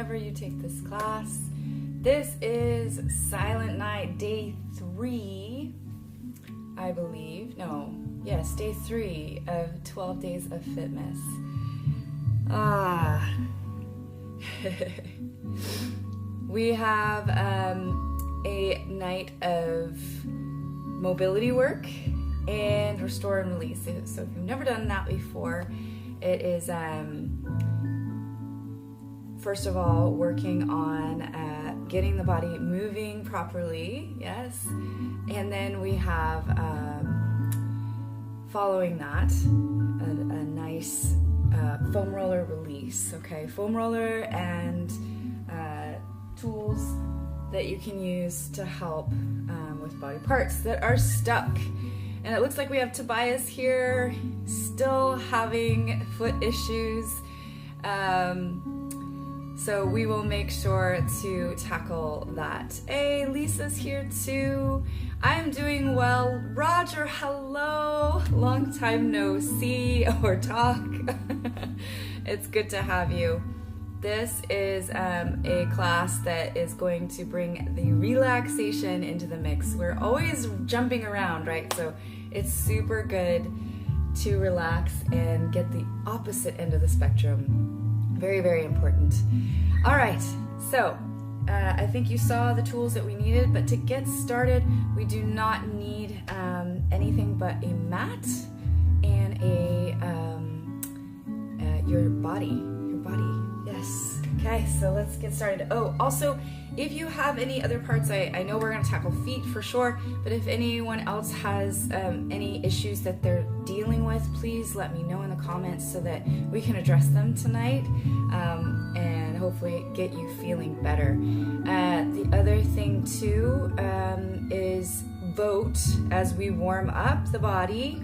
whenever you take this class. This is Silent Night, day 3, I believe. No, yes, day 3 of 12 days of Fitmas. We have a night of mobility work and restore and release. So if you've never done that before, it is first of all working on getting the body moving properly, yes, and then we have following that a nice foam roller release. Okay, foam roller and tools that you can use to help with body parts that are stuck. And it looks like we have Tobias here still having foot issues. So we will make sure to tackle that. Hey, Lisa's here too. I'm doing well. Roger, hello. Long time no see or talk. It's good to have you. This is a class that is going to bring the relaxation into the mix. We're always jumping around, right? So it's super good to relax and get the opposite end of the spectrum. Very, very important. All right, so I think you saw the tools that we needed, but to get started, we do not need anything but a mat and your body. Yes. Okay, so let's get started. Oh, also, if you have any other parts, I know we're going to tackle feet for sure, but if anyone else has any issues that they're dealing with, please let me know in the comments so that we can address them tonight and hopefully get you feeling better. The other thing too is vote as we warm up the body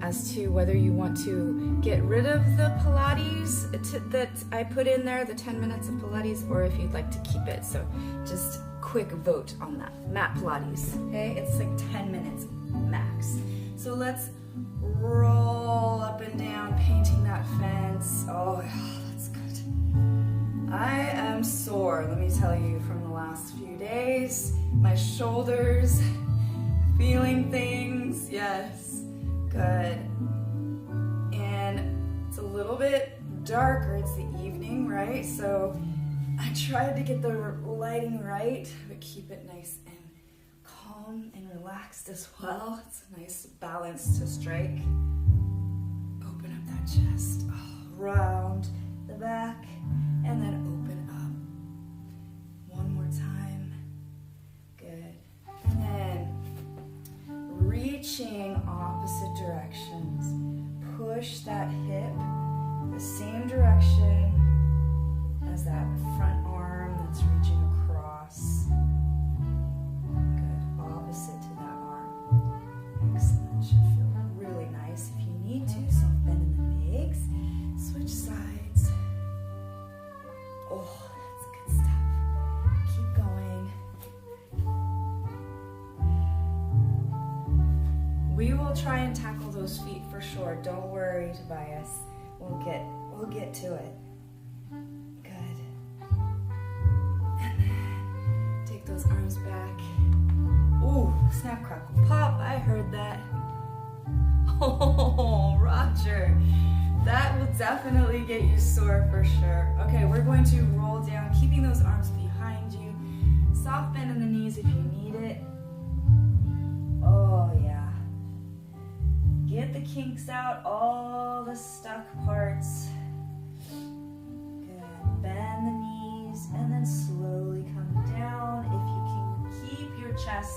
as to whether you want to get rid of the Pilates that I put in there, the 10 minutes of Pilates, or if you'd like to keep it. So just quick vote on that. Mat Pilates, okay? It's like 10 minutes max. So let's roll up and down, painting that fence. Oh, that's good. I am sore, let me tell you, from the last few days. My shoulders, feeling things, yes. Good. And it's a little bit darker. It's the evening, right? So I tried to get the lighting right, but keep it nice and calm and relaxed as well. It's a nice balance to strike. Open up that chest, round the back, and then open up. One more time. Good. And then reaching opposite directions. Push that hip the same direction as that front arm that's reaching across. Good. Opposite to that arm. Excellent. Should feel really nice. If you need to, soft bend in the legs. Switch sides. Oh, that's good stuff. Keep going. We will try and tackle those feet for sure. Don't worry, Tobias. We'll get to it. Good. And then take those arms back. Ooh, snap, crackle, pop. I heard that. Oh, Roger. That will definitely get you sore for sure. Okay, we're going to roll down, keeping those arms behind you. Soft bend in the knees if you need it. Oh, yeah. Get the kinks out, all the stuck parts. Good. Bend the knees and then slowly come down. If you can keep your chest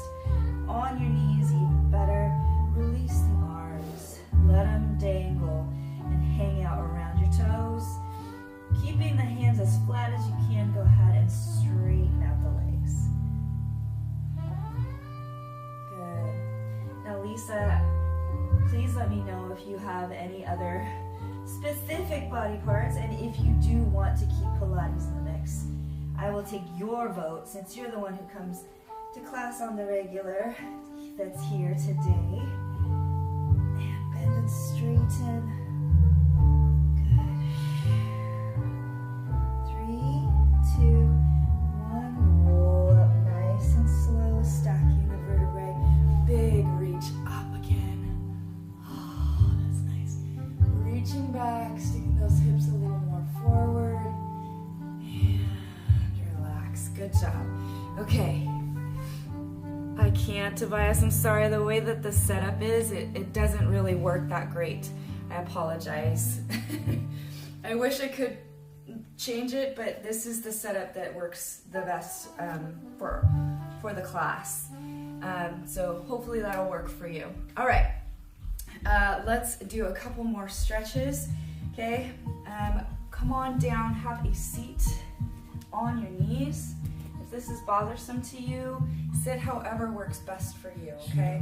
on your knees, even better. Release the arms. Let them dangle and hang out around your toes. Keeping the hands as flat as you can, go ahead and straighten out the legs. Good. Now, Lisa, please let me know if you have any other specific body parts, and if you do want to keep Pilates in the mix. I will take your vote since you're the one who comes to class on the regular that's here today. And bend and straighten. Good. can't, Tobias. I'm sorry. The way that the setup is, it doesn't really work that great. I apologize. I wish I could change it, but this is the setup that works the best for the class. So hopefully that'll work for you. All right, let's do a couple more stretches. Okay, come on down, have a seat on your knees. If this is bothersome to you, sit however works best for you, okay?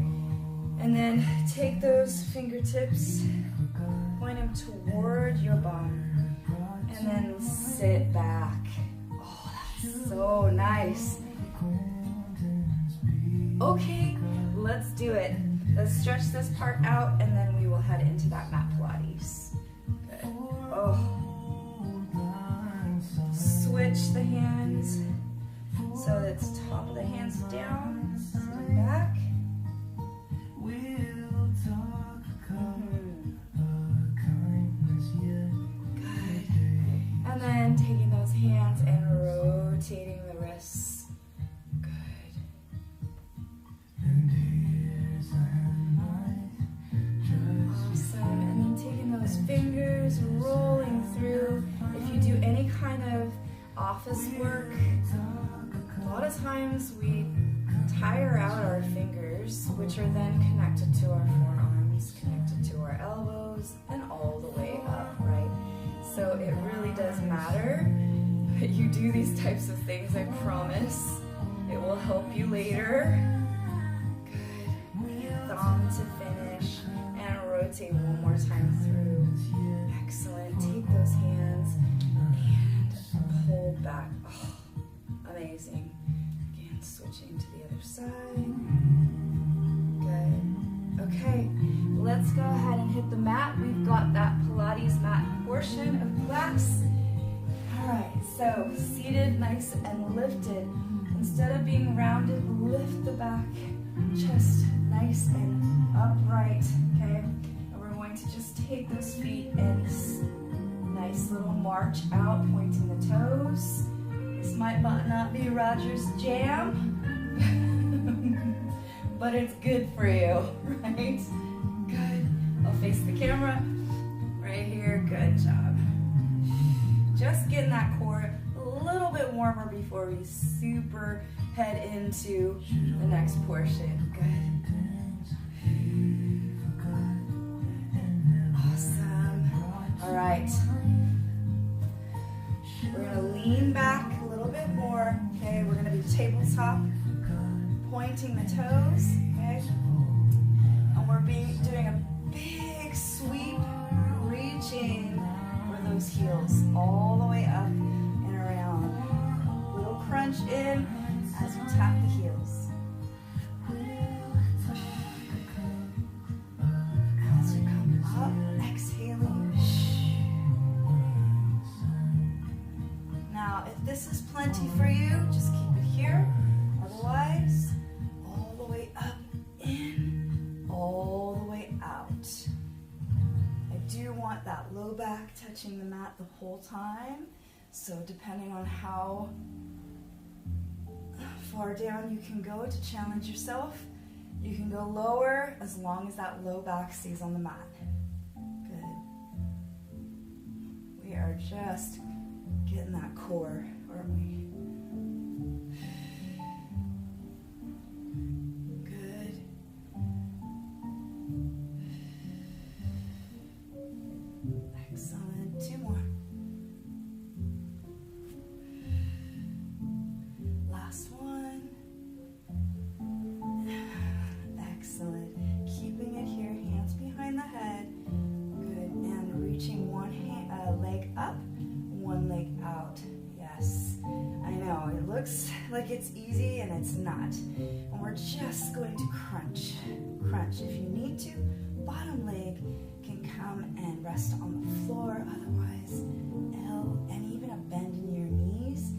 And then take those fingertips, point them toward your bum, and then sit back. Oh, that's so nice. Okay, let's do it. Let's stretch this part out, and then we will head into that mat Pilates. Good. Oh. Switch the hands so it's top of the hands down, sitting back. Good. And then taking those hands and rotating the wrists. Good. Awesome. And then taking those fingers, rolling through. If you do any kind of office work, a lot of times we tire out our fingers, which are then connected to our forearms, connected to our elbows, and all the way up, right? So it really does matter that you do these types of things, I promise. It will help you later. Good. Thumb to finish, and rotate one more time through. Excellent. Take those hands and pull back. Oh, amazing. Again, switching to the other side. Good. Okay, let's go ahead and hit the mat. We've got that Pilates mat portion of class. All right, so seated, nice and lifted. Instead of being rounded, lift the back, chest nice and upright, okay? And we're going to just take those feet and nice little march out, pointing the toes. This might not be Roger's jam, but it's good for you, right? Good. I'll face the camera right here. Good job. Just getting that core a little bit warmer before we super head into the next portion. Good. Awesome. All right. We're going to lean back a little bit more. Okay, we're going to be tabletop, pointing the toes. Okay, and we're doing a big sweep, reaching for those heels all the way up and around. Little crunch in as you tap the heels. As you come up, exhaling. Now, if this is plenty for you, just keep it here. Otherwise, all the way up, in, all the way out. I do want that low back touching the mat the whole time. So depending on how far down you can go to challenge yourself, you can go lower as long as that low back stays on the mat. Good. We are just getting that core, aren't we? Good. Excellent. Two more. Last one. Excellent. Keeping it here, hands behind the head. Good. And reaching one leg up, one leg out. Yes, I know, it looks like it's easy and it's not. And we're just going to crunch. Crunch. If you need to, bottom leg can come and rest on the floor. Otherwise, L and even a bend in your knees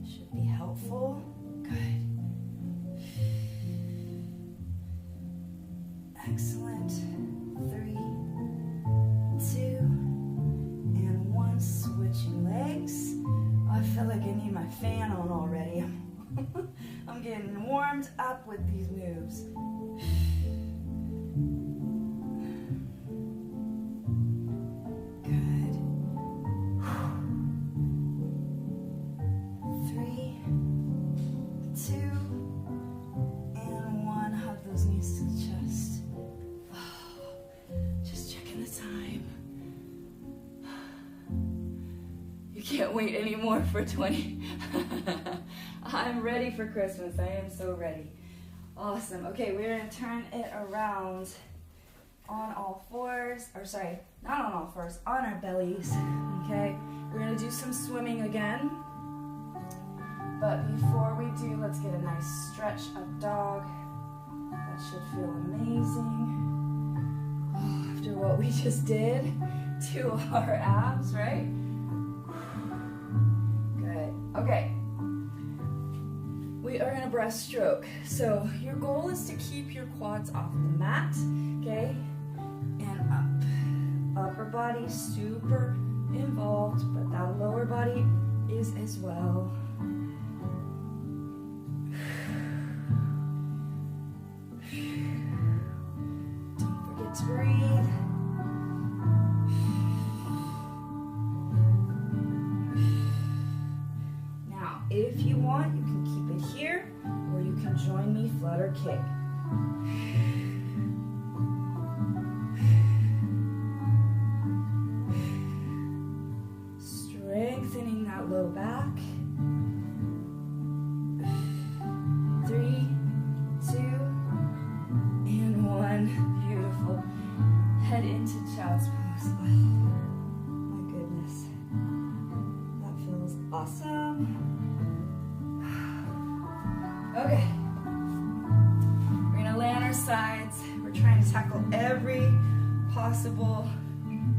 should be helpful. Good. Excellent. 3, 2, and 1. Switching legs. I feel like I need my fan on already. I'm getting warmed up with these moves. Good. 3, 2, and 1. Hug those knees to the chest. Just checking the time. You can't wait anymore for 20. I'm ready for Christmas. I am so ready. Awesome. Okay, we're going to turn it around on all fours. Or sorry, not on all fours, on our bellies. Okay, we're going to do some swimming again. But before we do, let's get a nice stretch of dog. That should feel amazing. After what we just did to our abs, right? Good. Okay. We are in a breaststroke. So your goal is to keep your quads off the mat, okay? And up. Upper body super involved, but that lower body is as well. Don't forget to breathe. Now, if you want, you can keep it here, or you can join me flutter kick. Strengthening that low back. 3, 2, and 1. Beautiful. Head into child's pose. Oh, my goodness. That feels awesome. Okay. We're going to lay on our sides. We're trying to tackle every possible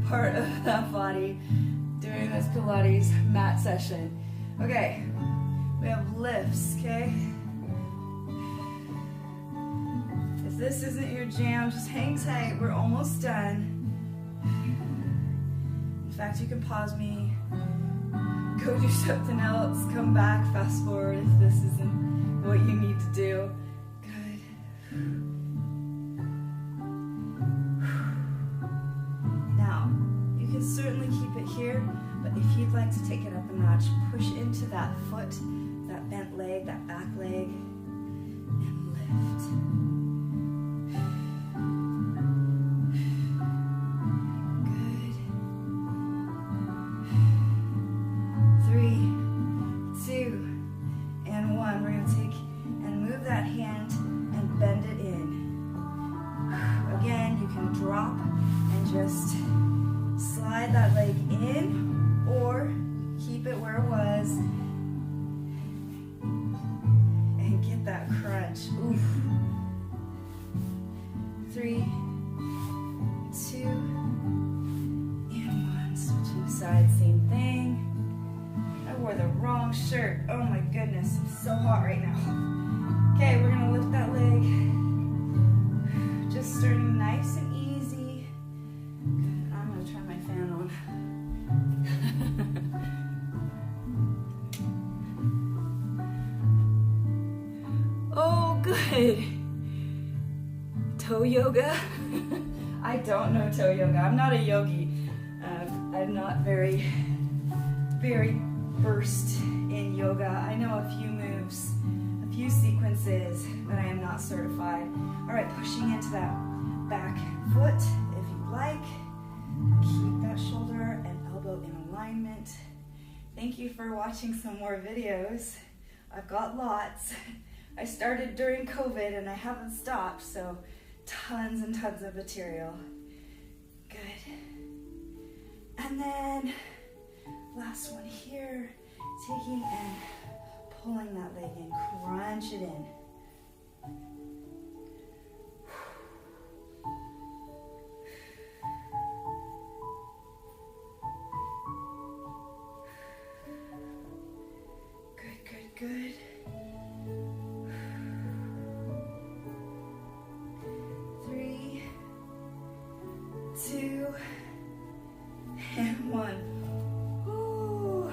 part of that body during this Pilates mat session. Okay. We have lifts, okay? If this isn't your jam, just hang tight. We're almost done. In fact, you can pause me, go do something else, come back, fast forward if this isn't what you need to do. Good. Now, you can certainly keep it here, but if you'd like to take it up a notch, push into that foot, that bent leg, that back leg, and lift. Good. 3, 2, and 1. We're going to take and move that hand and bend it in. Again, you can drop and just slide that leg in, or keep it where it was and get that crunch. Oof. 3, 2, and 1. Switching sides, same thing. I wore the wrong shirt. Oh my goodness, it's so hot right now. Okay, we're gonna lift that leg. Just starting nice and easy. Good. I'm gonna turn my fan on. Oh, good. Toe yoga? I don't know toe yoga. I'm not a yogi. I'm not very versed in yoga. I know a few moves, a few sequences, but I am not certified. All right, pushing into that back foot if you'd like. Keep that shoulder and elbow in alignment. Thank you for watching some more videos. I've got lots. I started during COVID and I haven't stopped, so tons and tons of material. Good. And then last one here, taking and pulling that leg in, crunch it in. Good, good, good. 3, 2, and 1. Ooh.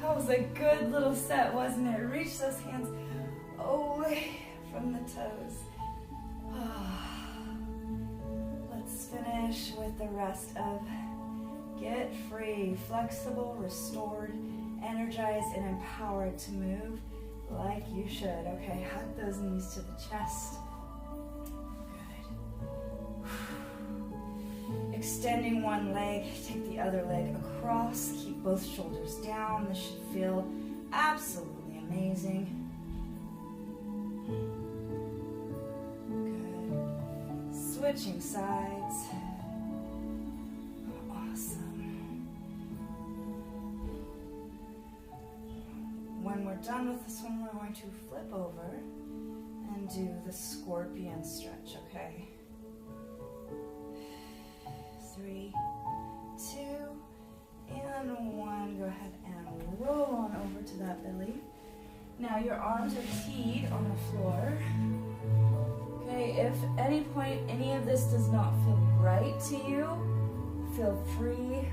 How was a good little set, wasn't it? Reach those hands away from the toes. Let's finish with the rest of Get Free, flexible, restored, energized, and empowered to move like you should. Okay, hug those knees to the chest. Good. Extending one leg, take the other leg across, keep both shoulders down. This should feel absolutely amazing. Good. Switching sides. When we're done with this one, we're going to flip over and do the scorpion stretch, okay? 3, 2, and 1. Go ahead and roll on over to that belly. Now your arms are teed on the floor. Okay, if at any point any of this does not feel right to you, feel free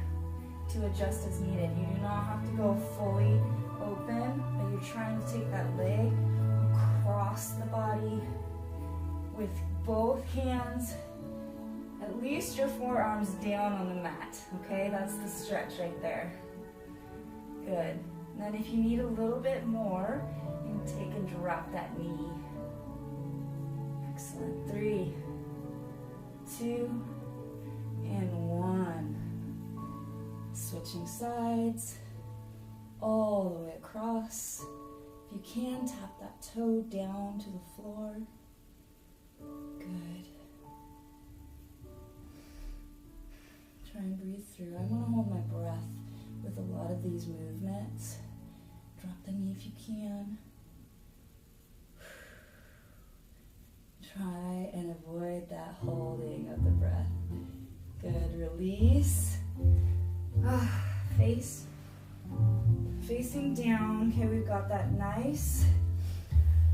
to adjust as needed. You do not have to go fully open, but you're trying to take that leg across the body with both hands, at least your forearms down on the mat, okay? That's the stretch right there. Good. And then if you need a little bit more, you can take and drop that knee. Excellent. 3, 2, and 1. Switching sides. All the way across. If you can, tap that toe down to the floor. Good. Try and breathe through. I want to hold my breath with a lot of these movements. Drop the knee if you can. Try and avoid that holding of the breath. Good. Release. Facing down. Okay, we've got that nice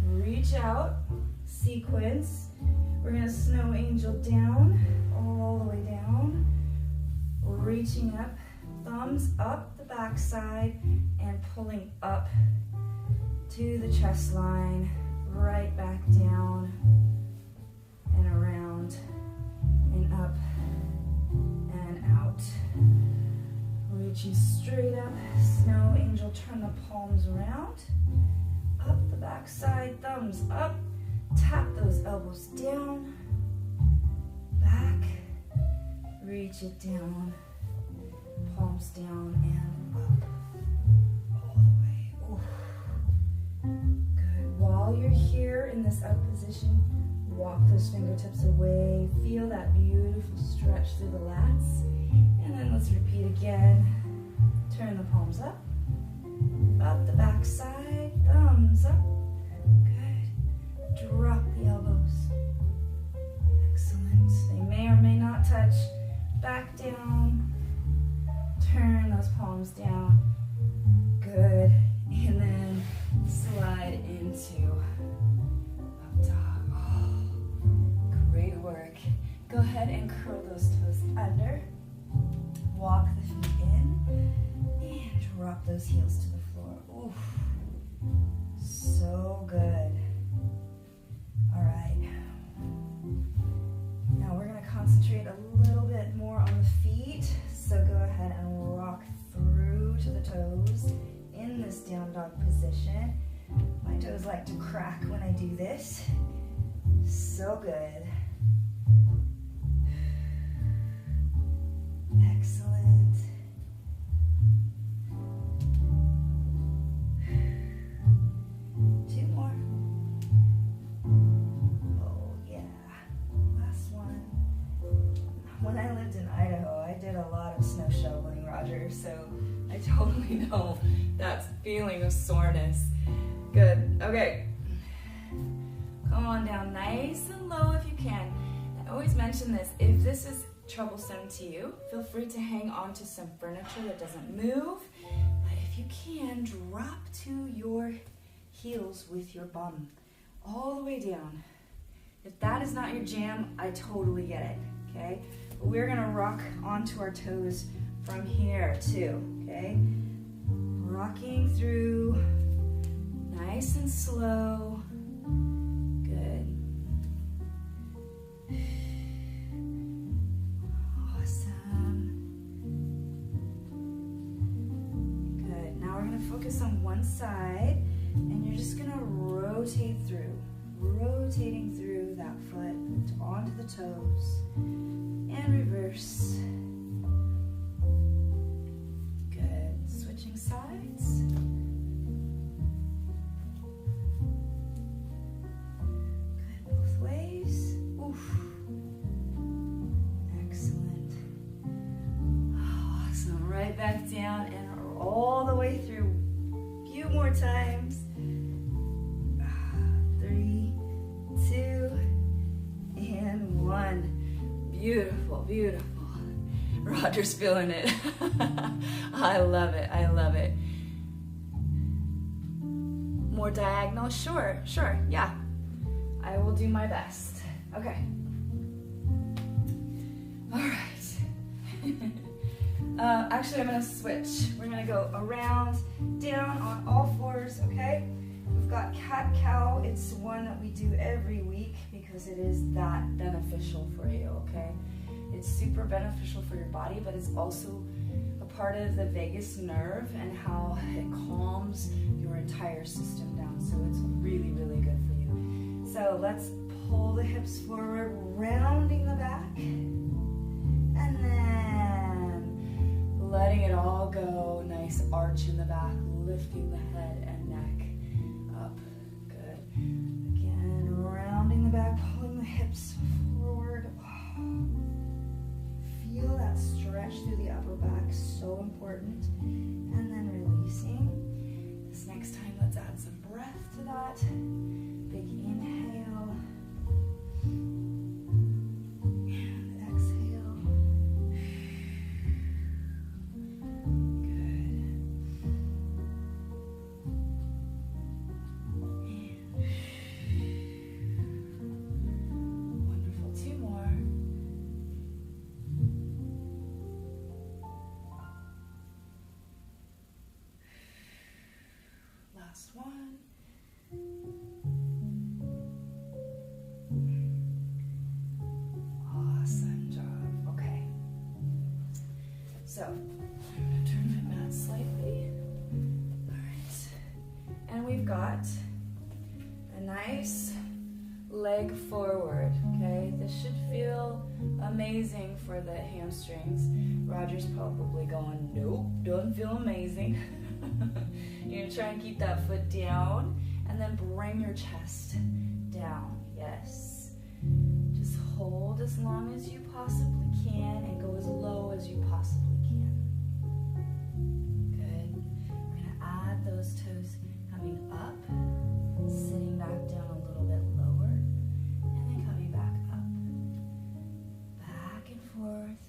reach out sequence. We're going to snow angel down, all the way down, reaching up, thumbs up the back side and pulling up to the chest line, right back down and around and up and out. Reaching straight up, snow angel, turn the palms around, up the back side, thumbs up, tap those elbows down, back, reach it down, palms down and up, all the way. Ooh. Good. While you're here in this up position, walk those fingertips away, feel that beautiful stretch through the lats. And then let's repeat again. Turn the palms up the back side, thumbs up. Good. Drop the elbows. Excellent. They may or may not touch. Back down. Turn those palms down. Good. And then slide into up dog. Oh, great work. Go ahead and curl those toes under. Walk the feet in and drop those heels to the floor. Oof. So good. All right. Now we're going to concentrate a little bit more on the feet. So go ahead and rock through to the toes in this down dog position. My toes like to crack when I do this. So good. Excellent. Two more. Oh yeah. Last one. When I lived in Idaho, I did a lot of snow shoveling, Roger, so I totally know that feeling of soreness. Good. Okay. Come on down nice and low if you can. I always mention this. If this is troublesome to you, feel free to hang on to some furniture that doesn't move. But if you can, drop to your heels with your bum all the way down. If that is not your jam, I totally get it, okay? But we're gonna rock onto our toes from here too, okay? rocking through, nice and slow. Good. Awesome. Good. Now we're going to focus on one side, and you're just going to rotate through, rotating through that foot onto the toes, and reverse. Good. Switching sides. Good. Both ways. Oof. Excellent. Awesome. Right back down and all the way through. A few more times. 3, 2, and 1. Beautiful, beautiful. Roger's feeling it. I love it, I love it. More diagonal? Sure, yeah. I will do my best. Okay. All right. Actually, I'm gonna switch. We're gonna go around, down on all fours, okay? We've got cat-cow. It's one that we do every week because it is that beneficial for you, okay? It's super beneficial for your body, but it's also a part of the vagus nerve and how it calms your entire system down. So it's really, really good for you. So let's pull the hips forward, rounding the back, and then letting it all go. Nice arch in the back, lifting the head and neck up. Good. Again, rounding the back, pulling the hips forward. Feel that stretch through the upper back, so important. And then releasing. This next time, let's add some breath to that. Big inhale. And exhale. Good. And wonderful. 2 more. Last one. Awesome job. Okay. So, I'm going to turn my mat slightly. All right. And we've got a nice leg forward, okay? This should feel amazing for the hamstrings. Roger's probably going, nope, doesn't feel amazing. You're going to try and keep that foot down and then bring your chest down. Yes. Just hold as long as you possibly can and go as low as you possibly can. Good. We're going to add those toes coming up, sitting back down a little bit lower, and then coming back up. Back and forth.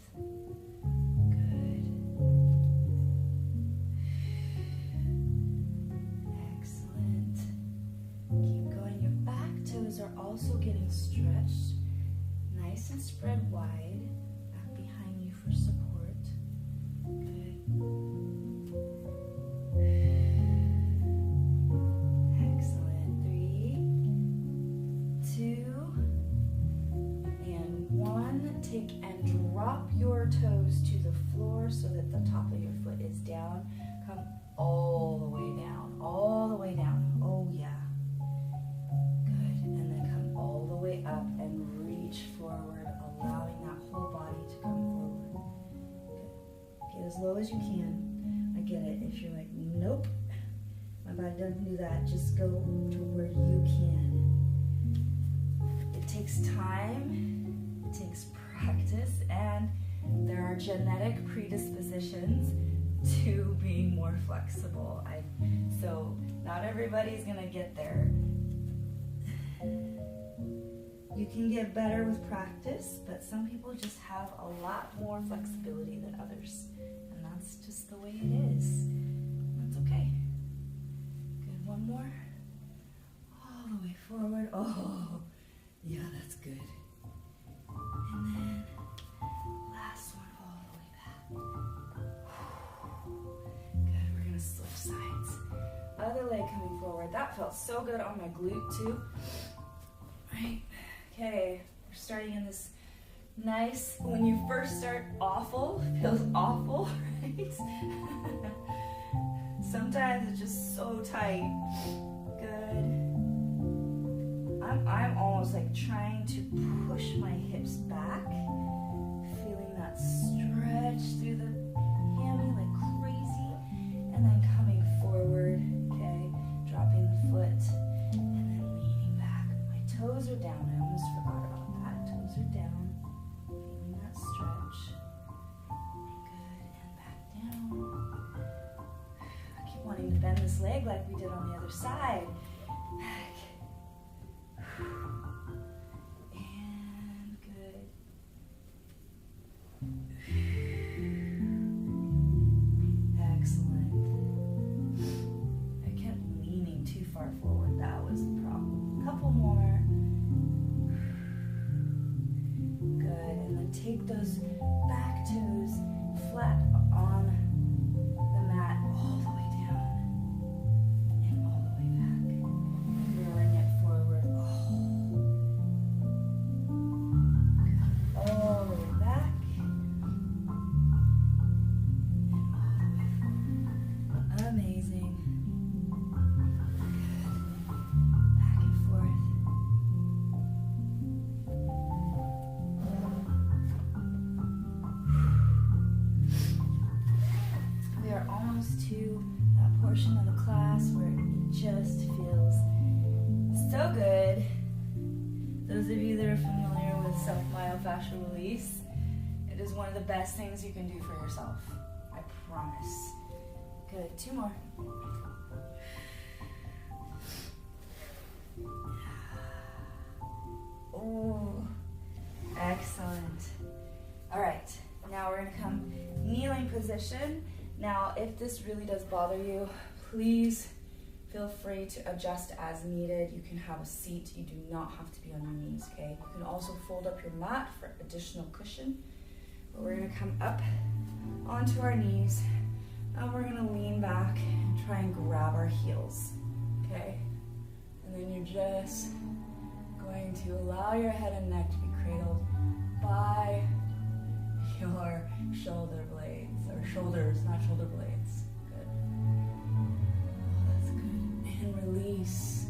Are also getting stretched, nice and spread wide, back behind you for support. Good. Excellent. 3, 2, and 1. Take and drop your toes to the floor so that the top of your foot is down. Come all the way down, all the way down. Oh yeah. Up and reach forward, allowing that whole body to come forward. Good. Get as low as you can. I get it. If you're like, nope, my body doesn't do that, just go to where you can. It takes time, it takes practice, and there are genetic predispositions to being more flexible. So not everybody's gonna get there. You can get better with practice, but some people just have a lot more flexibility than others. And that's just the way it is. That's okay. Good, one more. All the way forward. Oh, yeah, that's good. And then last one all the way back. Good, we're gonna switch sides. leg coming forward. That felt so good on my glute too. Right, okay, we're starting in this nice, when you first start, awful, feels awful, right? Sometimes it's just so tight. Good. I'm almost like trying to push my hips back, feeling that stretch through the hammy like crazy, and then coming forward, okay, dropping the foot, and then leaning back. My toes are down, I almost forgot about that. Toes are down, feeling that stretch. Good, and back down. I keep wanting to bend this leg like we did on the other side. And good. Excellent. I kept leaning too far forward. That was the problem. A couple more. Good. And then take those back toes flat on the mat all the way down and all the way back. Lowering it forward. All the way back. And all the way forward. Amazing. Good. Back and forth. We are almost to that portion of the class where it just feels so good. Those of you that are familiar with self-myofascial release, it is one of the best things you can do for yourself. I promise. Good, 2 more. Oh, excellent. All right, now we're gonna come kneeling position. Now, if this really does bother you, please feel free to adjust as needed. You can have a seat. You do not have to be on your knees, okay? You can also fold up your mat for additional cushion. But we're gonna come up onto our knees, and we're gonna lean back and try and grab our heels, okay? And then you're just going to allow your head and neck to be cradled by your shoulder blades, or shoulders, not shoulder blades. Good. Oh, that's good. And release.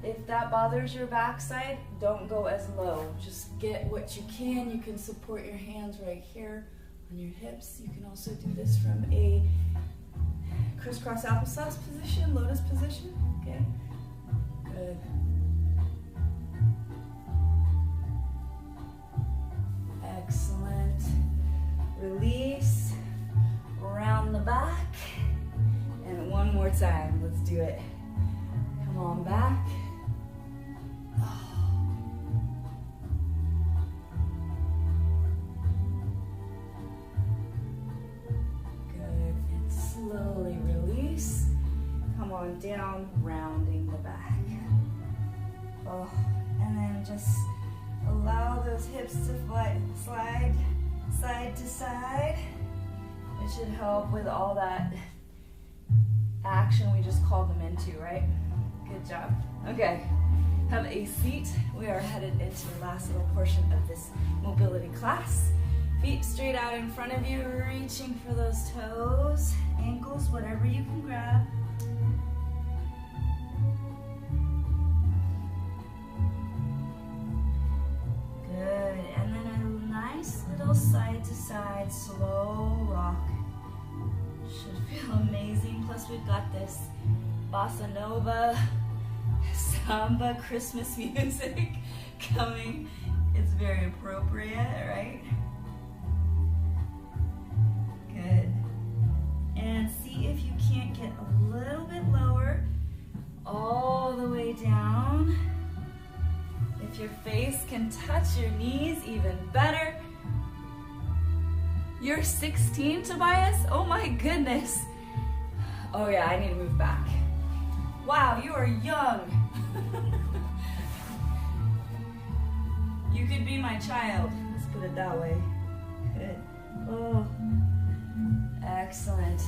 If that bothers your backside, don't go as low. Just get what you can. You can support your hands right here on your hips. You can also do this from a crisscross applesauce position, lotus position. Okay. Good. Excellent. Release. Round the back. And one more time. Let's do it. Come on back. Good. And slowly release. Come on down, rounding the back. Oh, and then just allow those hips to slide side to side. It should help with all that action we just called them into, right? Good job. Okay, have a seat. We are headed into the last little portion of this mobility class. Feet straight out in front of you, reaching for those toes, ankles, whatever you can grab. Good, and then a nice little side to side slow rock. Should feel amazing. Plus we've got this bossa nova, samba, Christmas music coming. It's very appropriate, right? Good. And see if you can't get a little bit lower, all the way down. If your face can touch your knees, even better. You're 16, Tobias? Oh my goodness. Oh yeah, I need to move back. Wow, you are young. You could be my child. Let's put it that way. Good. Oh, excellent.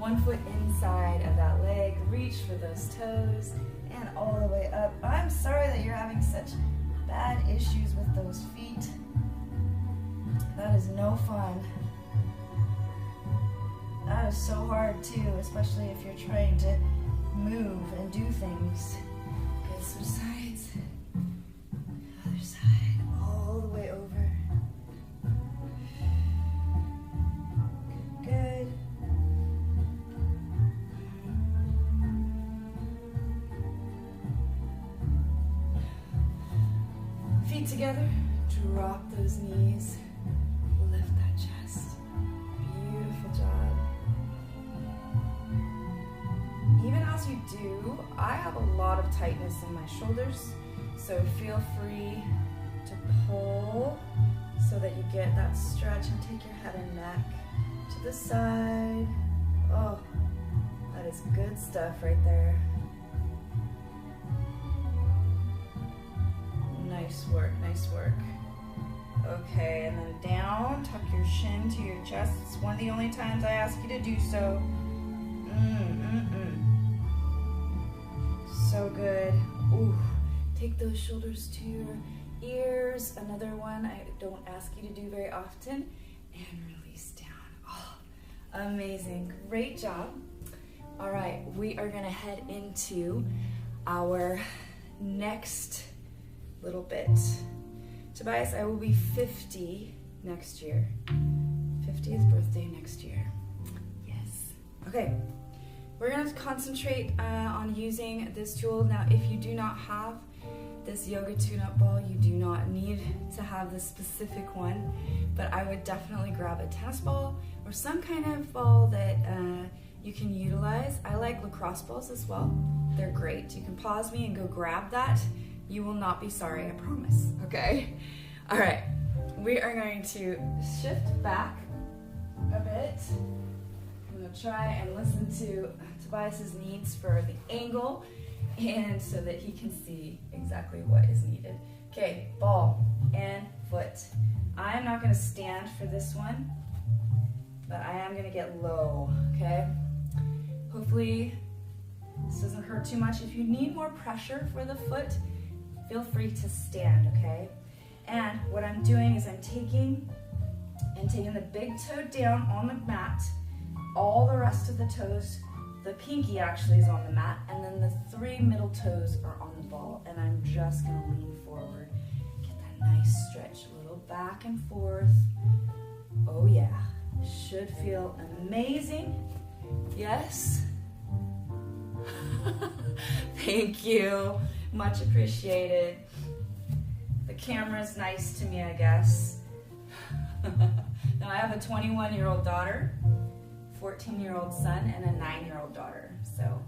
One foot inside of that leg, reach for those toes, and all the way up. I'm sorry that you're having such bad issues with those feet. That is no fun. That is so hard too, especially if you're trying to move and do things. Okay, switch sides. Other side, all the way over. Good. Feet together, drop those knees, lift that chest. Beautiful job. Even as you do, I have a lot of tightness in my shoulders, so feel free to pull so that you get that stretch and take your head and neck to the side. Oh, that is good stuff right there. Nice work, nice work. Okay, and then down, tuck your shin to your chest. It's one of the only times I ask you to do so. So good. Ooh, take those shoulders to your ears. Another one I don't ask you to do very often. And release down. Oh, amazing. Great job. All right, we are gonna head into our next little bit. Tobias, I will be 50 next year. 50th birthday next year. Yes. Okay. We're going to concentrate on using this tool. Now, if you do not have this yoga tune-up ball, you do not need to have this specific one, but I would definitely grab a tennis ball or some kind of ball that you can utilize. I like lacrosse balls as well. They're great. You can pause me and go grab that. You will not be sorry, I promise, okay? All right, we are going to shift back a bit. I'm gonna try and listen to Tobias's needs for the angle and so that he can see exactly what is needed. Okay, ball and foot. I'm not gonna stand for this one, but I am gonna get low, okay? Hopefully this doesn't hurt too much. If you need more pressure for the foot, feel free to stand, okay? And what I'm doing is I'm taking the big toe down on the mat, all the rest of the toes, the pinky actually is on the mat, and then the 3 middle toes are on the ball, and I'm just gonna lean forward. Get that nice stretch, a little back and forth. Oh yeah, should feel amazing. Yes? Thank you. Much appreciated. The camera's nice to me, I guess. Now I have a 21-year-old daughter, 14-year-old son, and a 9-year-old daughter. So,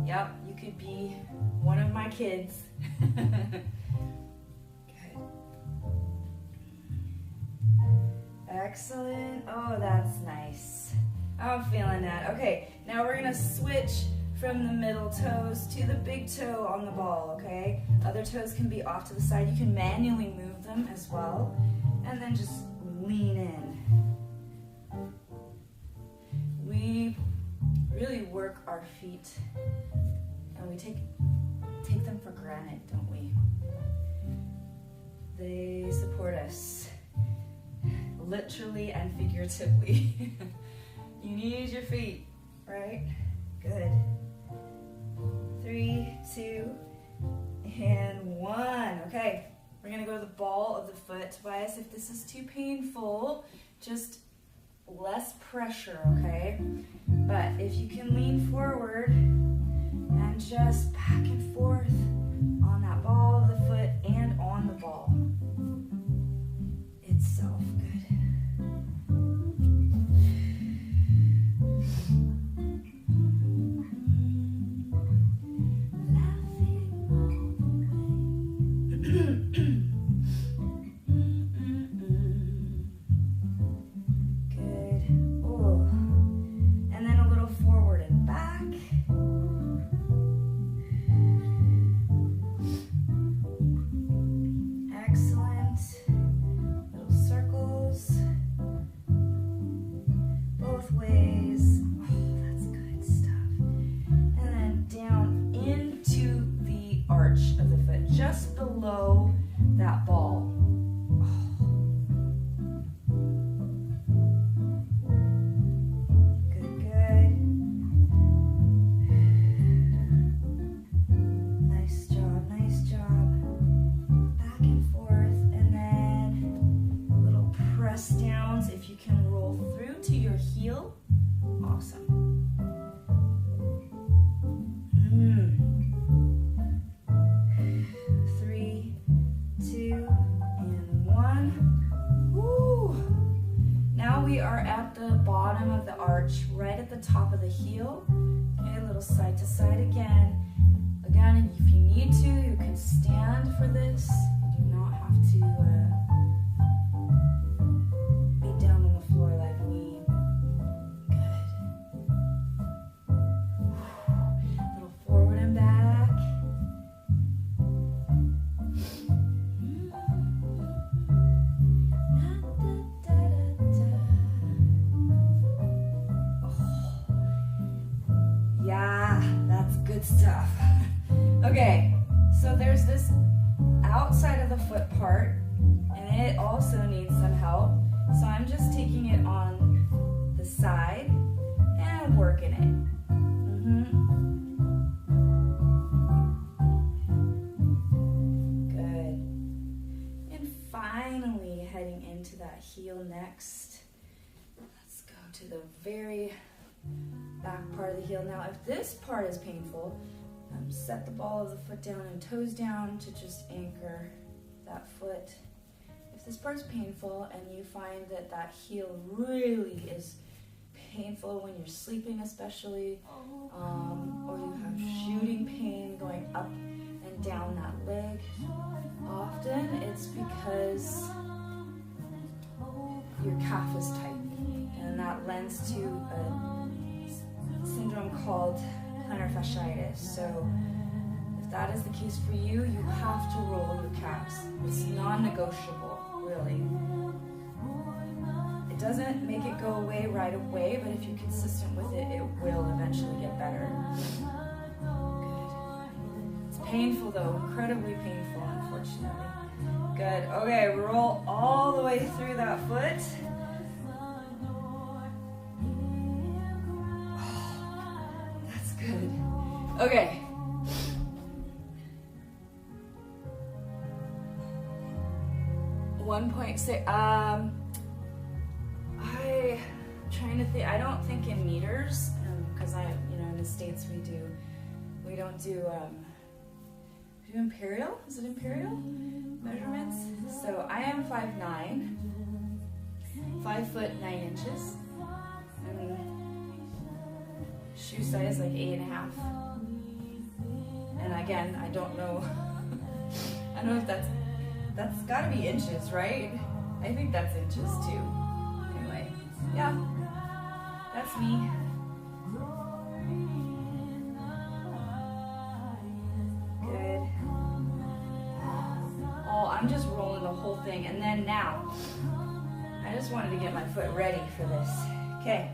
yep, you could be one of my kids. Good. Excellent. Oh, that's nice. I'm feeling that. Okay, now we're gonna switch from the middle toes to the big toe on the ball, okay? Other toes can be off to the side. You can manually move them as well. And then just lean in. We really work our feet and we take them for granted, don't we? They support us, literally and figuratively. You need your feet, right? Good. 3, 2, and 1. Okay, we're gonna go to the ball of the foot. Tobias, if this is too painful, just less pressure, okay? But if you can lean forward and just back and forth on that ball of the foot and on the ball itself. Good. Both ways. Oh, that's good. heel. Okay, a little side to side again. Again, if you need to, you can stand for this. You do not have to be down on the floor like me. Good. A little forward and back. Yeah, that's good stuff. Okay, so there's this outside of the foot part, and it also needs some help. So I'm just taking it on the side and working it. Good. And finally heading into that heel next. Let's go to the very back part of the heel. Now, if this part is painful, set the ball of the foot down and toes down to just anchor that foot. If this part's painful and you find that that heel really is painful when you're sleeping especially, or you have shooting pain going up and down that leg, often it's because your calf is tight, and that lends to a syndrome called plantar fasciitis. So if that is the case for you, you have to roll your calves. It's non-negotiable, really. It doesn't make it go away right away, but if you're consistent with it, it will eventually get better. Good. It's painful though, incredibly painful, unfortunately. Good. Okay, roll all the way through that foot. Okay. One point six. I'm trying to think. I don't think in meters, because in the States we don't do imperial. Is it imperial measurements? So I am 5'9", 5 foot 9 inches, and shoe size like 8.5. And again, I don't know. I don't know if that's got to be inches, right? I think that's inches too. Anyway, yeah, that's me. Good. Oh, I'm just rolling the whole thing, and then now, I just wanted to get my foot ready for this. Okay.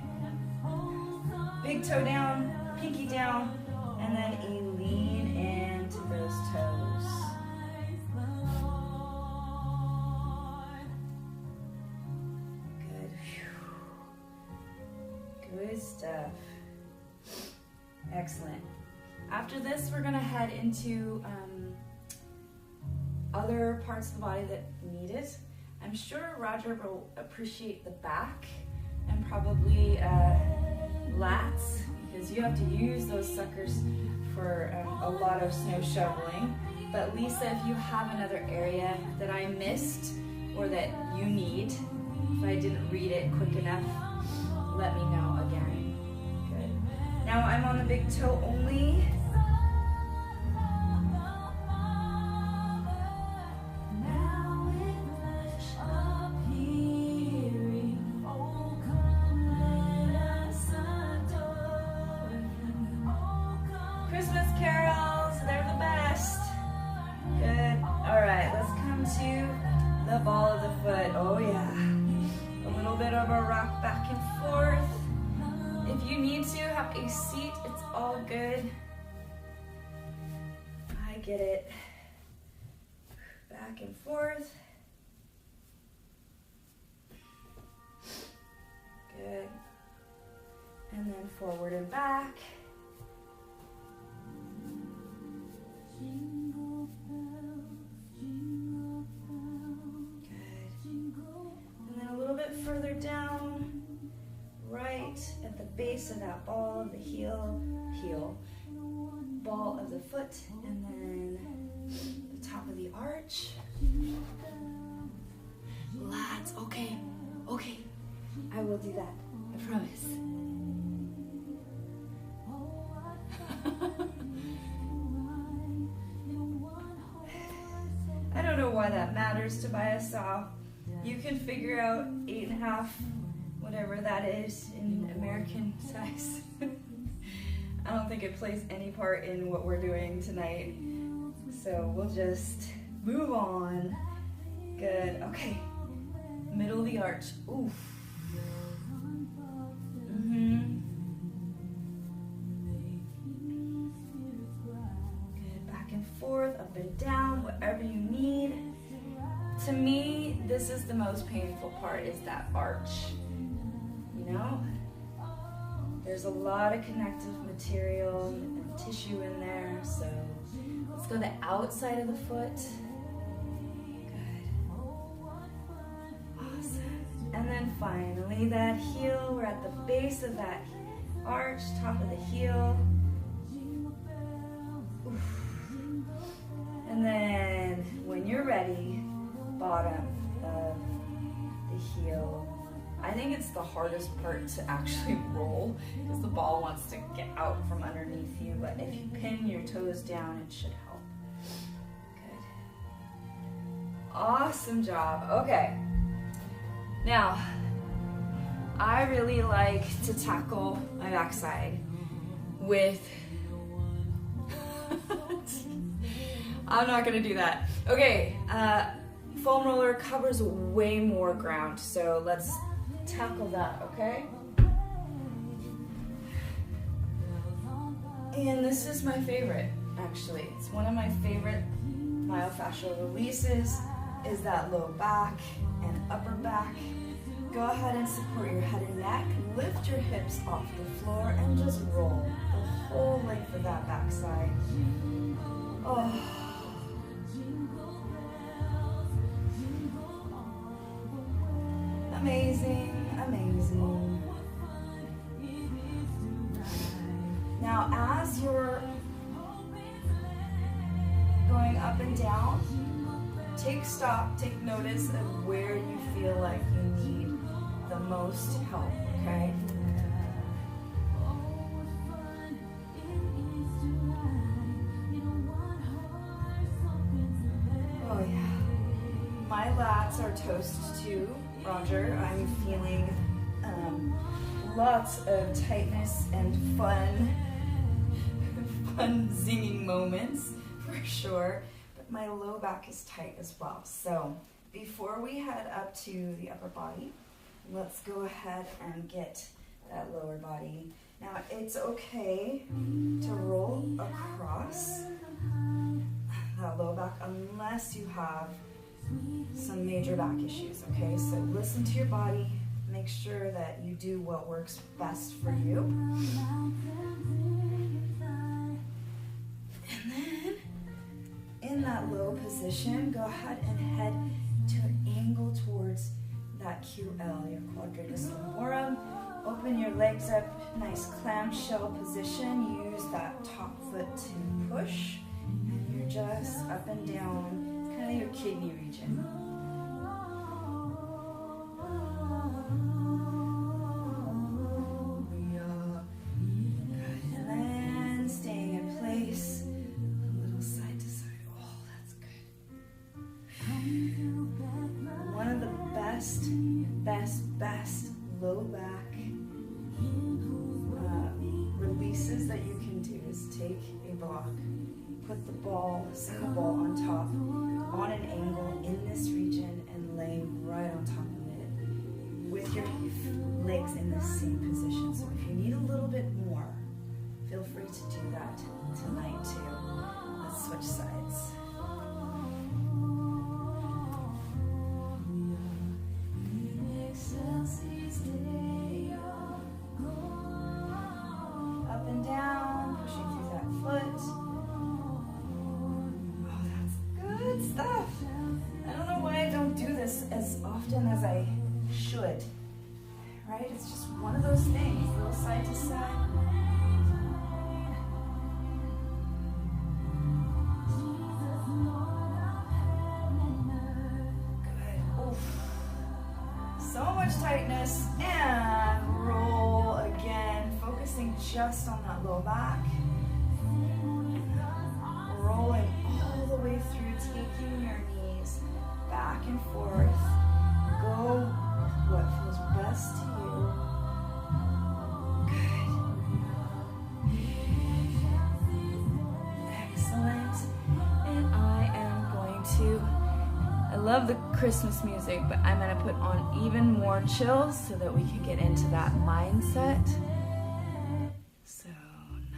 Big toe down, pinky down, and then a lean into those toes. Good. Good stuff. Excellent. After this, we're going to head into other parts of the body that need it. I'm sure Roger will appreciate the back and probably lats, because you have to use those suckers for a lot of snow shoveling. But Lisa, if you have another area that I missed or that you need, if I didn't read it quick enough, let me know again. Good. Now I'm on the big toe only. Ball of the foot. Oh yeah. A little bit of a rock back and forth. If you need to have a seat, it's all good. I get it. Back and forth. Good. And then forward and back. Further down, right at the base of that ball of the heel, ball of the foot, and then the top of the arch. Lats, okay, I will do that, I promise. why that matters to bias off. You can figure out 8.5, whatever that is in American size. I don't think it plays any part in what we're doing tonight. So we'll just move on. Good, okay. Middle of the arch, oof. Good, back and forth, up and down, whatever you need. To me, this is the most painful part, is that arch. You know? There's a lot of connective material and tissue in there, so let's go the outside of the foot. Good. Awesome. And then finally that heel, we're at the base of that arch, top of the heel. Oof. And then when you're ready, bottom of the heel. I think it's the hardest part to actually roll because the ball wants to get out from underneath you, but if you pin your toes down, it should help. Good. Awesome job. Okay. Now, I really like to tackle my backside with I'm not gonna do that. Okay, foam roller covers way more ground, so let's tackle that, okay? And this is my favorite, actually. It's one of my favorite myofascial releases, is that low back and upper back. Go ahead and support your head and neck, lift your hips off the floor, and just roll the whole length of that backside. Oh. Amazing, amazing. Now, as you're going up and down, take stock, take notice of where you feel like you need the most help, okay? Oh yeah. My lats are toast too. Roger, I'm feeling lots of tightness and fun zinging moments for sure, but my low back is tight as well. So before we head up to the upper body, let's go ahead and get that lower body. Now it's okay to roll across that low back unless you have some major back issues, okay? So listen to your body, make sure that you do what works best for you. And then, in that low position, go ahead and head to an angle towards that QL, your quadratus lumborum. Open your legs up, nice clamshell position. Use that top foot to push, and you're just up and down. Kind of your kidney region. Good. And then staying in place, a little side to side. Oh, that's good. One of the best low back releases that you can do is take a block, put the ball, single ball on top, on an angle in this region, and lay right on top of it with your legs in the same position. So if you need a little bit more, feel free to do that tonight too. Let's switch sides. Up and down, pushing through that foot. Good stuff. I don't know why I don't do this as often as I should. Right? It's just one of those things, little side to side. Good. Oof. So much tightness, and roll again, focusing just on that low back. Rolling all the way through, taking your knees knees back and forth. Go what feels best to you. Good. Excellent. And I am going to, I love the Christmas music, but I'm going to put on even more chill so that we can get into that mindset. So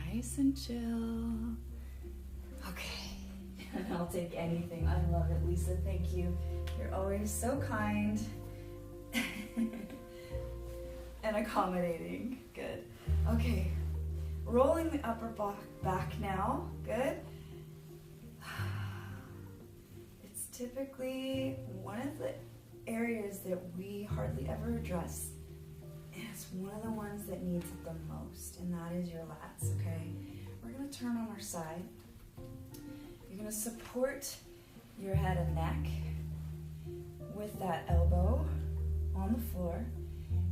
nice and chill. Okay. And I'll take anything. I love it, Lisa. Thank you. You're always so kind and accommodating. Good. Okay. Rolling the upper back now. Good. It's typically one of the areas that we hardly ever address. And it's one of the ones that needs it the most, and that is your lats, okay? We're going to turn on our side. You're going to support your head and neck with that elbow on the floor,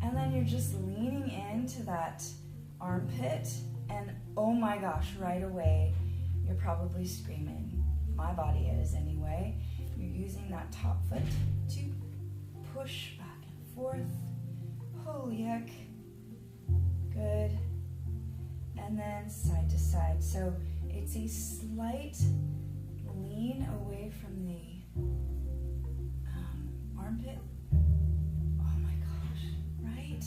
and then you're just leaning into that armpit, and oh my gosh, right away, you're probably screaming. My body is anyway. You're using that top foot to push back and forth. Holy heck. Good. And then side to side. So it's a slight lean away from the armpit. Oh my gosh, right?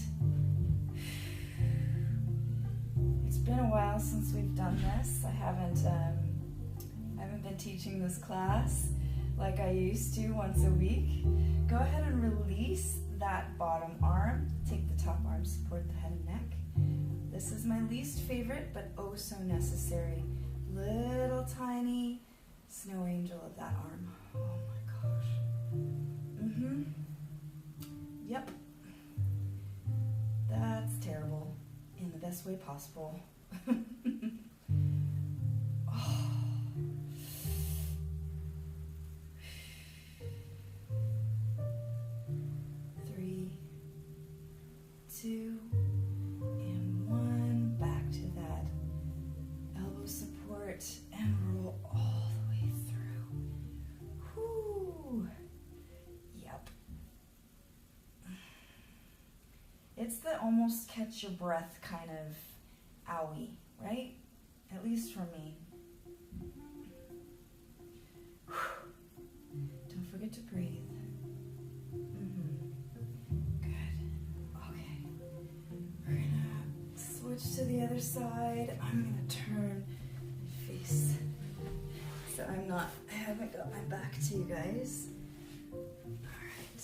It's been a while since we've done this. I haven't been teaching this class like I used to once a week. Go ahead and release that bottom arm. Take the top arm, support the head and neck. This is my least favorite, but oh so necessary. Little tiny snow angel of that arm. Oh my gosh. Yep. That's terrible in the best way possible. Oh. 3, 2, and 1. Back to that elbow support and roll all the way through. Whoo. Yep. It's the almost catch your breath kind of owie, right? At least for me. Don't forget to breathe. Good. Okay. We're gonna switch to the other side. I'm gonna turn my face so I haven't got my back to you guys. Alright.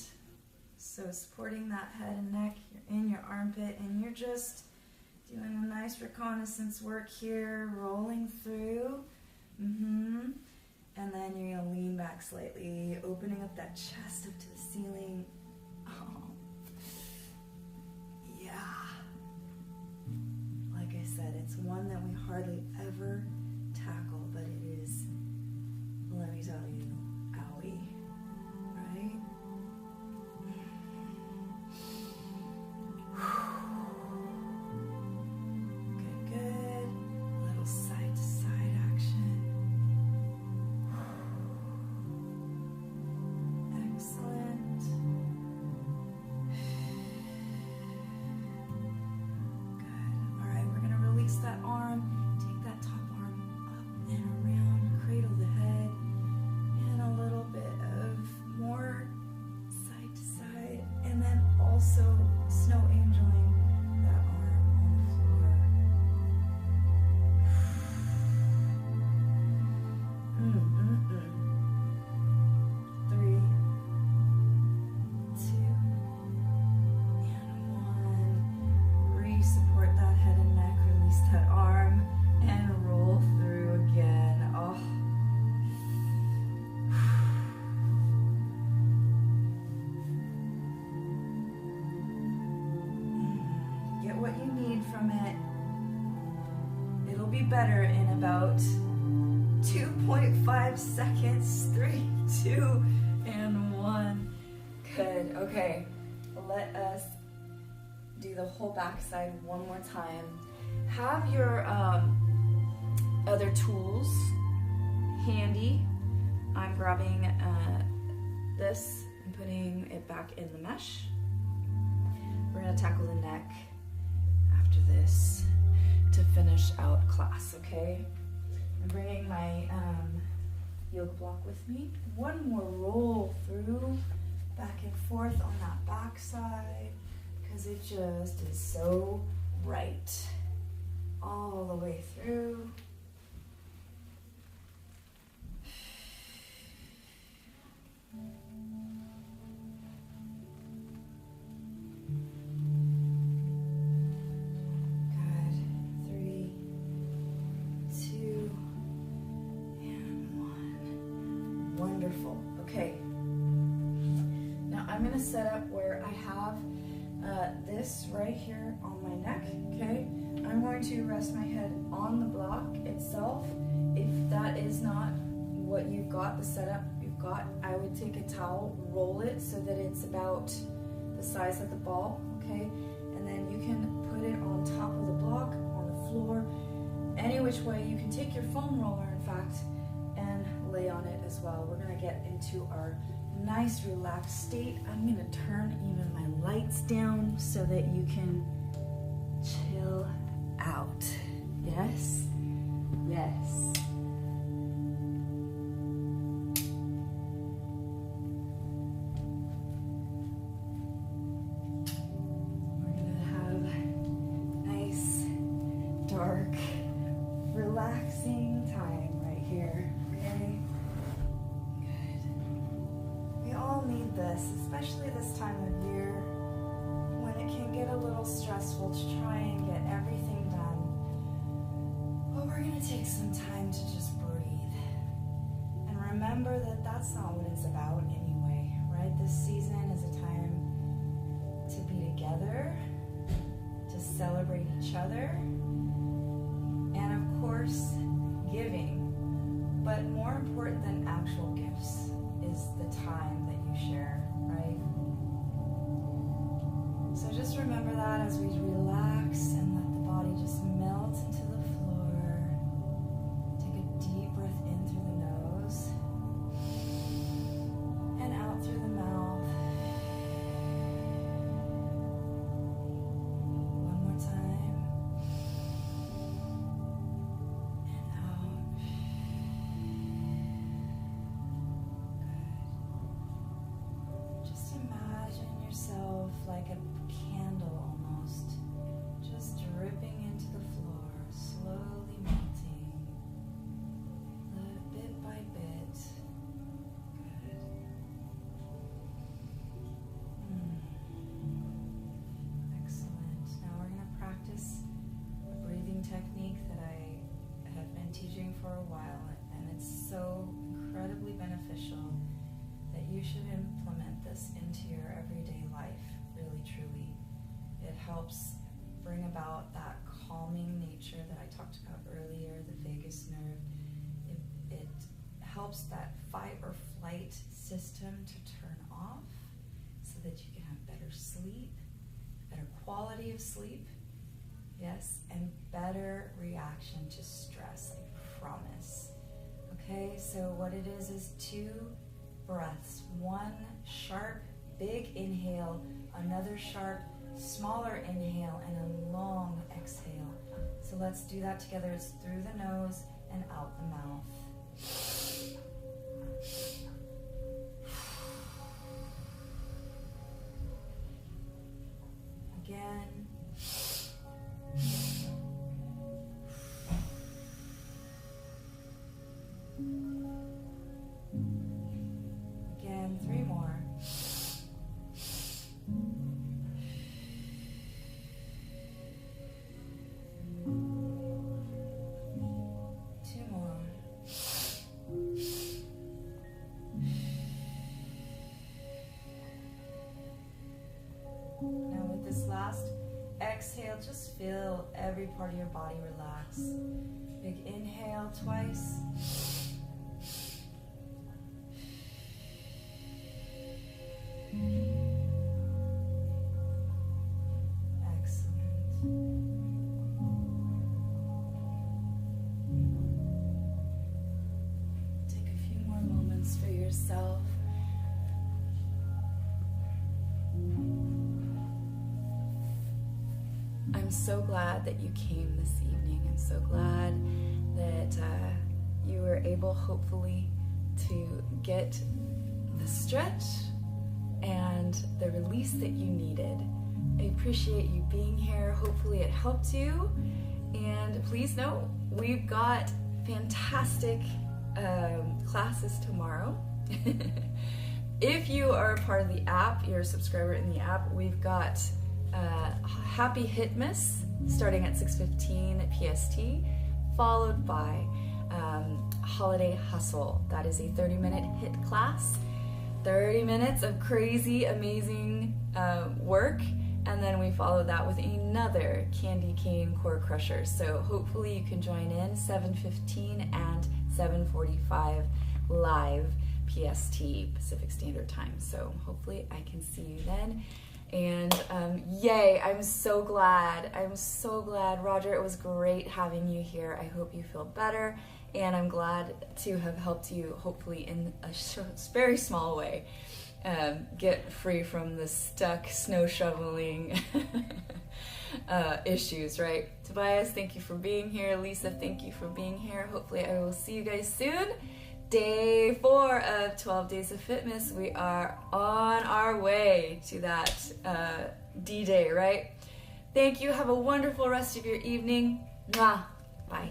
So supporting that head and neck, you're in your armpit, and you're just doing a nice reconnaissance work here, rolling through. And then you're going to lean back slightly, opening up that chest up to the ceiling. Oh, yeah. Like I said, it's one that we hardly ever tackle, but it is, let me tell you, owie, right? Good. Little side to side action. Excellent. Good. All right, we're going to release that arm. Take that top arm up and around. Cradle the head. And a little bit of more side to side. And then also snow angeling that arm on the floor. Three, 2, and 1. Re-support that head and neck, release that arm, and roll through again. Oh. Get what you need from it. It'll be better in about 2.5 seconds. 3, 2, and 1. Good. Okay. Let us do the whole backside one more time. Have your other tools handy. I'm grabbing this and putting it back in the mesh. We're gonna tackle the neck after this to finish out class, okay? I'm bringing my yoga block with me. One more roll through, back and forth on that back side, because it just is so right. All the way through. Set up where I have this right here on my neck, okay? I'm going to rest my head on the block itself. If that is not what you've got, the setup you've got, I would take a towel, roll it so that it's about the size of the ball, okay? And then you can put it on top of the block, on the floor, any which way. You can take your foam roller, in fact, and lay on it as well. We're gonna get into our nice relaxed state. I'm gonna turn even my lights down so that you can chill out. Yes? Yes. We're gonna have nice, dark, relaxing time right here. Okay? Need this, especially this time of year when it can get a little stressful to try and get everything done. But we're going to take some time to just breathe and remember that that's not what it's about anyway, right? This season is a time to be together, to celebrate each other, and of course, giving. But more important than actual gifts is the time that you share, right? So just remember that as we relax and let the body just melt into the floor. Take a deep breath in through the nose and out through the mouth. One more time. And out. Like a candle almost, just dripping into the floor, slowly melting, bit by bit. Good. Excellent. Now we're going to practice a breathing technique that I have been teaching for a while, and it's so incredibly beneficial that you should implement this into your everyday life. Really, truly. It helps bring about that calming nature that I talked about earlier, the vagus nerve. It helps that fight or flight system to turn off so that you can have better sleep, better quality of sleep, yes, and better reaction to stress, I promise. Okay, so what it is 2 breaths. One sharp, big inhale, another sharp, smaller inhale, and a long exhale. So let's do that together. It's through the nose and out the mouth. Again. Again, 3 more. Exhale, just feel every part of your body relax. Big inhale twice. Excellent. Take a few more moments for yourself. I'm so glad that you came this evening. I'm so glad that you were able, hopefully, to get the stretch and the release that you needed. I appreciate you being here. Hopefully it helped you. And please know, we've got fantastic classes tomorrow. If you are a part of the app, you're a subscriber in the app, we've got Happy Fitmas starting at 6:15 PST, followed by Holiday Hustle. That is a 30-minute HIIT class, 30 minutes of crazy, amazing work, and then we follow that with another Candy Cane Core Crusher. So hopefully you can join in 7:15 and 7:45 live PST, Pacific Standard Time. So hopefully I can see you then. And yay, I'm so glad. Roger, it was great having you here. I hope you feel better, and I'm glad to have helped you, hopefully in a very small way, get free from the stuck snow shoveling issues, right? Tobias, thank you for being here. Lisa, thank you for being here. Hopefully I will see you guys soon. Day 4 of 12 Days of Fitmas. We are on our way to that D-Day, right? Thank you. Have a wonderful rest of your evening. Mwah. Bye.